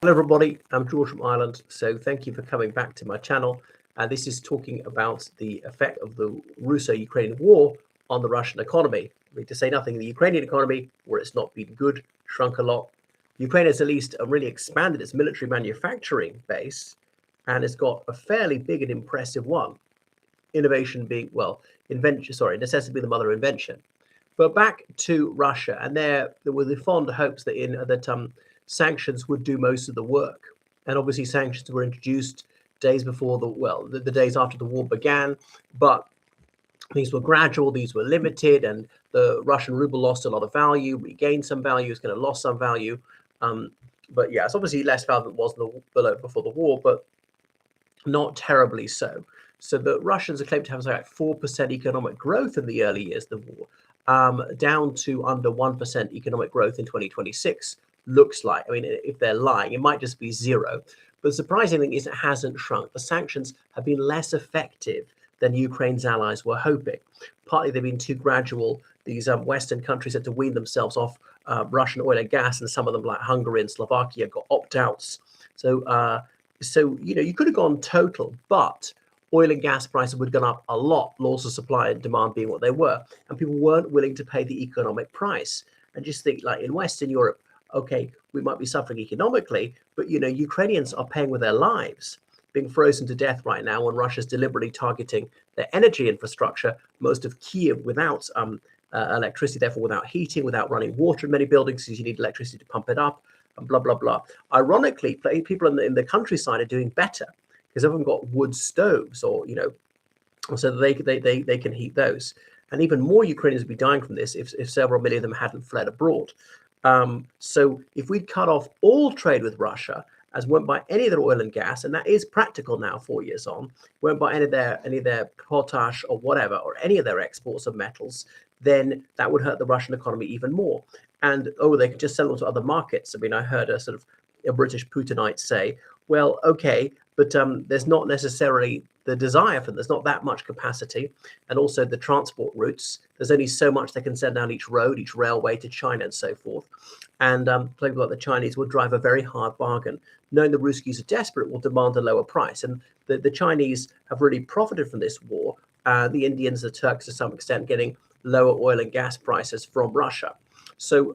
Hello everybody, I'm George from Ireland. So thank you for coming back to my channel. This is talking about the effect of the Russo-Ukrainian war on the Russian economy. I mean, to say nothing, the Ukrainian economy, where it's not been good, shrunk a lot. Ukraine has at least really expanded its military manufacturing base, and it's got a fairly big and impressive one. Innovation being, well, necessity being the mother of invention. But back to Russia, and there were the fond hopes that sanctions would do most of the work. And obviously, sanctions were introduced days before the days after the war began. But these were gradual, these were limited, and the Russian ruble lost a lot of value, regained some value, it's going to lose some value. But yeah, it's obviously less value than it was before the war, but not terribly so. So the Russians are claimed to have something like 4% economic growth in the early years of the war, down to under 1% economic growth in 2026. Looks like, I mean, if they're lying, it might just be zero. But the surprising thing is it hasn't shrunk. The sanctions have been less effective than Ukraine's allies were hoping. Partly they've been too gradual. These Western countries had to wean themselves off Russian oil and gas, and some of them, like Hungary and Slovakia, got opt-outs. So you could have gone total, but oil and gas prices would have gone up a lot, laws of supply and demand being what they were, and people weren't willing to pay the economic price. And just think, like in Western Europe, okay, we might be suffering economically, but Ukrainians are paying with their lives, being frozen to death right now when Russia's deliberately targeting their energy infrastructure, most of Kiev without electricity, therefore without heating, without running water in many buildings, because you need electricity to pump it up, and blah, blah, blah. Ironically, people in the countryside are doing better because everyone got wood stoves, or so that they can heat those. And even more Ukrainians would be dying from this if several million of them hadn't fled abroad. So if we'd cut off all trade with Russia, as won't buy any of their oil and gas, and that is practical now, 4 years on, won't buy any of their potash or whatever, or any of their exports of metals, then that would hurt the Russian economy even more. And they could just sell them to other markets. I mean, I heard a British Putinite say, well, okay, but there's not necessarily the desire for them. There's not that much capacity. And also the transport routes, there's only so much they can send down each road, each railway to China and so forth. And people like the Chinese will drive a very hard bargain. Knowing the Ruskies are desperate, will demand a lower price. And the Chinese have really profited from this war. The Indians, the Turks, to some extent, getting lower oil and gas prices from Russia. So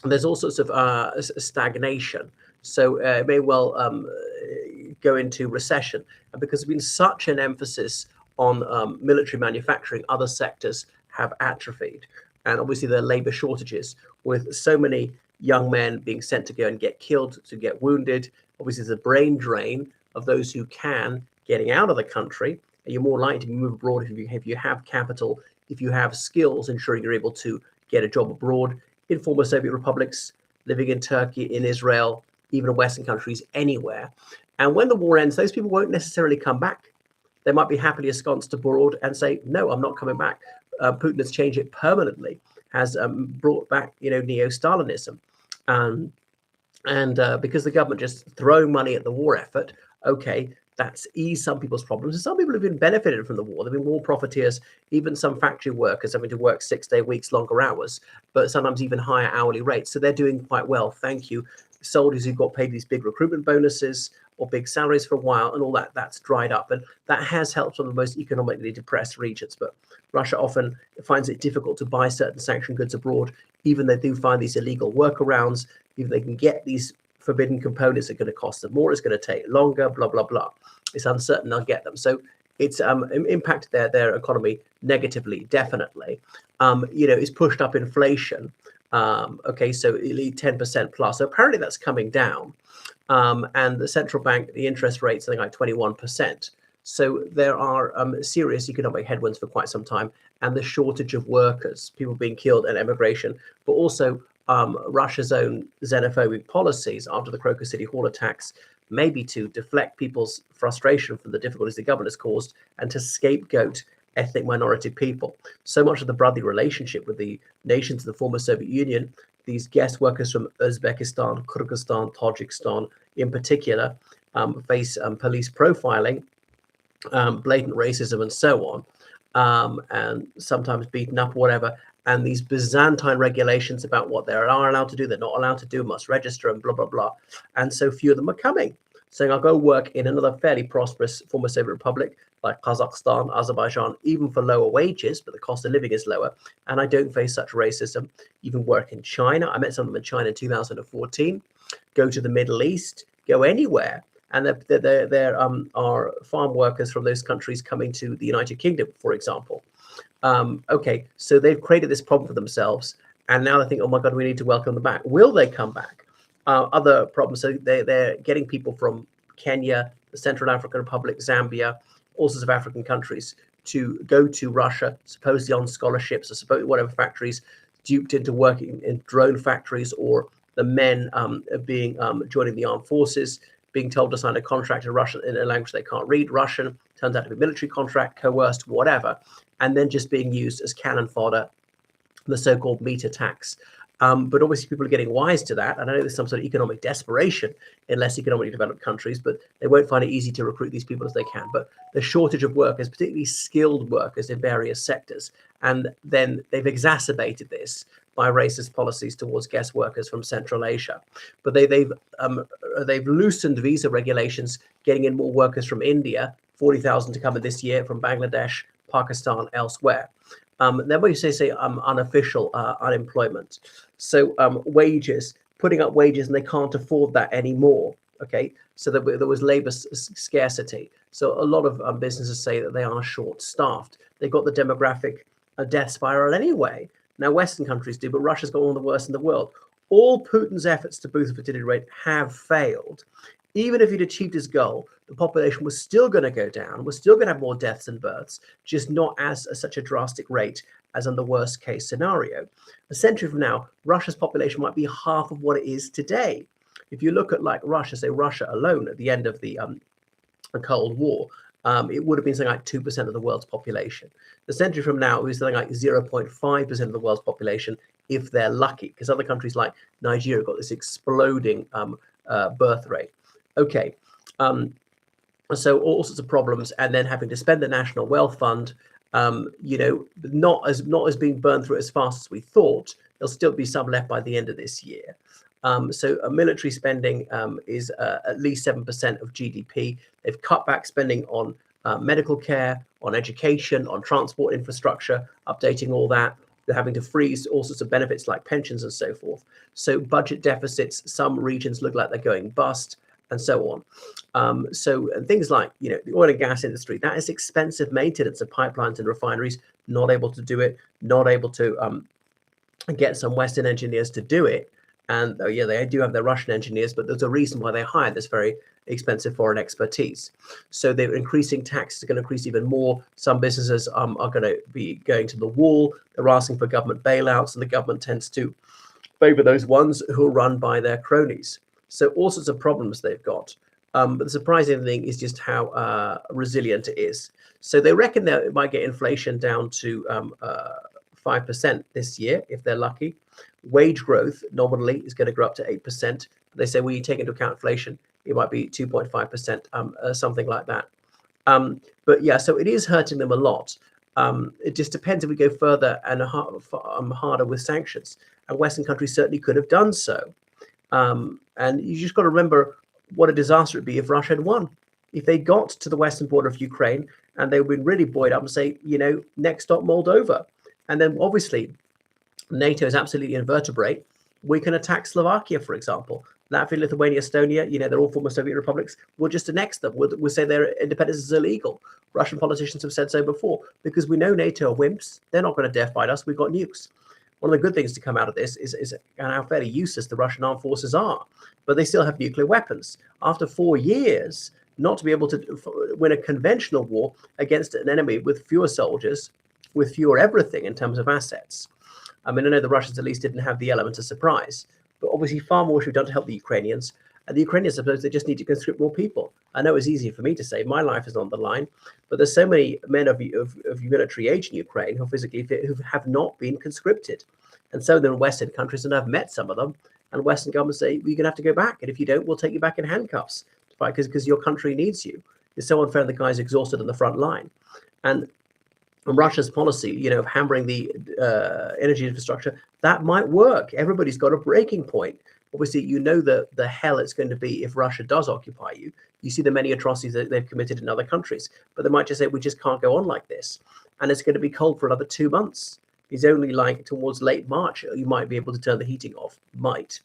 there's all sorts of stagnation. So it may well go into recession. And because there's been such an emphasis on military manufacturing, other sectors have atrophied. And obviously there are labor shortages, with so many young men being sent to go and get killed, to get wounded. Obviously there's a brain drain of those who can getting out of the country. And you're more likely to move abroad if you have capital, if you have skills, ensuring you're able to get a job abroad, in former Soviet republics, living in Turkey, in Israel, even in Western countries, anywhere. And when the war ends, those people won't necessarily come back. They might be happily ensconced abroad and say, no, I'm not coming back. Putin has changed it permanently, has brought back, neo-Stalinism. And because the government just throwing money at the war effort, okay, that's eased some people's problems. And some people have been benefited from the war. There have been war profiteers, even some factory workers having to work 6-day weeks, longer hours, but sometimes even higher hourly rates. So they're doing quite well, thank you. Soldiers who got paid these big recruitment bonuses or big salaries for a while, and all that's dried up. And that has helped some of the most economically depressed regions. But Russia often finds it difficult to buy certain sanctioned goods abroad, even they do find these illegal workarounds, even they can get these forbidden components are going to cost them more, it's going to take longer, blah, blah, blah. It's uncertain they'll get them. So it's impacted their economy negatively, definitely. It's pushed up inflation. Okay, so 10% plus. So apparently that's coming down. And the central bank, the interest rate, something like 21%. So there are serious economic headwinds for quite some time, and the shortage of workers, people being killed, and emigration, but also Russia's own xenophobic policies after the Crocus City Hall attacks, maybe to deflect people's frustration from the difficulties the government has caused and to scapegoat ethnic minority people. So much of the brotherly relationship with the nations of the former Soviet Union, these guest workers from Uzbekistan, Kyrgyzstan, Tajikistan in particular, face police profiling, blatant racism and so on, and sometimes beaten up, whatever. and these Byzantine regulations about what they are allowed to do, they're not allowed to do, must register, and blah, blah, blah. And so few of them are coming, saying, I'll go work in another fairly prosperous former Soviet republic like Kazakhstan, Azerbaijan, even for lower wages, but the cost of living is lower, and I don't face such racism. Even work in China. I met some of them in China in 2014. Go to the Middle East, go anywhere. And there are farm workers from those countries coming to the United Kingdom, for example. Okay, so they've created this problem for themselves, and now they think, oh my God, we need to welcome them back. Will they come back? Other problems, so they're getting people from Kenya, the Central African Republic, Zambia, all sorts of African countries to go to Russia, supposedly on scholarships or supposedly whatever factories, duped into working in drone factories, or the men being joining the armed forces, being told to sign a contract in Russian in a language they can't read, Russian, turns out to be a military contract, coerced, whatever, and then just being used as cannon fodder, the so-called meter tax. But obviously people are getting wise to that. And I know there's some sort of economic desperation in less economically developed countries, but they won't find it easy to recruit these people as they can. But the shortage of workers, particularly skilled workers in various sectors, and then they've exacerbated this by racist policies towards guest workers from Central Asia. But they've loosened visa regulations, getting in more workers from India, 40,000 to come in this year, from Bangladesh, Pakistan, elsewhere. Then when you say unofficial unemployment, so wages, putting up wages, and they can't afford that anymore. Okay, so there was labor scarcity. So a lot of businesses say that they are short-staffed. They've got the demographic death spiral anyway. Now Western countries do, but Russia's got one of the worst in the world. All Putin's efforts to boost the fertility rate have failed. Even if he'd achieved his goal, the population was still going to go down. We're still going to have more deaths and births, just not as such a drastic rate as in the worst case scenario. A century from now, Russia's population might be half of what it is today. If you look at like Russia, say Russia alone at the end of the Cold War, it would have been something like 2% of the world's population. A century from now, it was something like 0.5% of the world's population, if they're lucky, because other countries like Nigeria got this exploding birth rate. Okay, so all sorts of problems, and then having to spend the National Wealth Fund, not as being burned through as fast as we thought. There'll still be some left by the end of this year. So military spending is at least 7% of GDP. They've cut back spending on medical care, on education, on transport infrastructure, updating all that. They're having to freeze all sorts of benefits like pensions and so forth. So budget deficits, some regions look like they're going bust, and so on. So things like, the oil and gas industry, that is expensive maintenance of pipelines and refineries, not able to do it, not able to get some Western engineers to do it. And they do have their Russian engineers, but there's a reason why they hire this very expensive foreign expertise. So they're increasing taxes, are going to increase even more. Some businesses are going to be going to the wall. They're asking for government bailouts, and the government tends to favor those ones who are run by their cronies. So all sorts of problems they've got. But the surprising thing is just how resilient it is. So they reckon that it might get inflation down to 5% this year, if they're lucky. Wage growth nominally is going to grow up to 8%. They say when you take into account inflation, it might be 2.5%, something like that. But yeah, so it is hurting them a lot. It just depends if we go further and harder with sanctions. And Western countries certainly could have done so. And you just got to remember what a disaster it'd be if Russia had won. If they got to the western border of Ukraine and they've been really buoyed up and say, next stop Moldova. And then obviously NATO is absolutely invertebrate. We can attack Slovakia, for example. Latvia, Lithuania, Estonia, they're all former Soviet republics. We'll just annex them. We'll say their independence is illegal. Russian politicians have said so before, because we know NATO are wimps. They're not going to death fight us. We've got nukes. One of the good things to come out of this is how fairly useless the Russian armed forces are, but they still have nuclear weapons. After 4 years, not to be able to win a conventional war against an enemy with fewer soldiers, with fewer everything in terms of assets. I mean, I know the Russians at least didn't have the element of surprise, but obviously far more should be done to help the Ukrainians. And the Ukrainians, suppose they just need to conscript more people. I know it's easy for me to say, my life is on the line, but there's so many men of military age in Ukraine who are physically fit who have not been conscripted. And so they're in Western countries, and I've met some of them, and Western governments say, well, you're going to have to go back. And if you don't, we'll take you back in handcuffs to fight because your country needs you. It's so unfair the guy's exhausted on the front line. And And Russia's policy, of hammering the energy infrastructure, that might work. Everybody's got a breaking point. Obviously, the hell it's going to be if Russia does occupy you. You see the many atrocities that they've committed in other countries, but they might just say, we just can't go on like this. And it's going to be cold for another 2 months. It's only like towards late March, you might be able to turn the heating off. Might.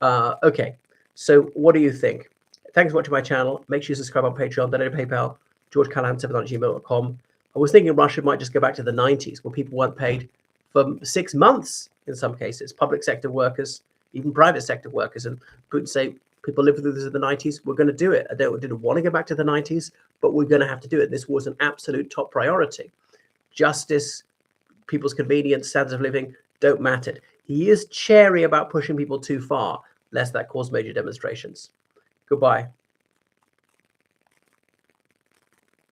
Okay, so what do you think? Thanks for watching my channel. Make sure you subscribe on Patreon, donate to PayPal, georgecallahan7@gmail.com. I was thinking Russia might just go back to the 90s where people weren't paid for 6 months in some cases, public sector workers, even private sector workers, and Putin say, people lived through this in the 90s, we're going to do it. I didn't want to go back to the 90s, but we're going to have to do it. This was an absolute top priority. Justice, people's convenience, standards of living don't matter. He is chary about pushing people too far, lest that cause major demonstrations. Goodbye.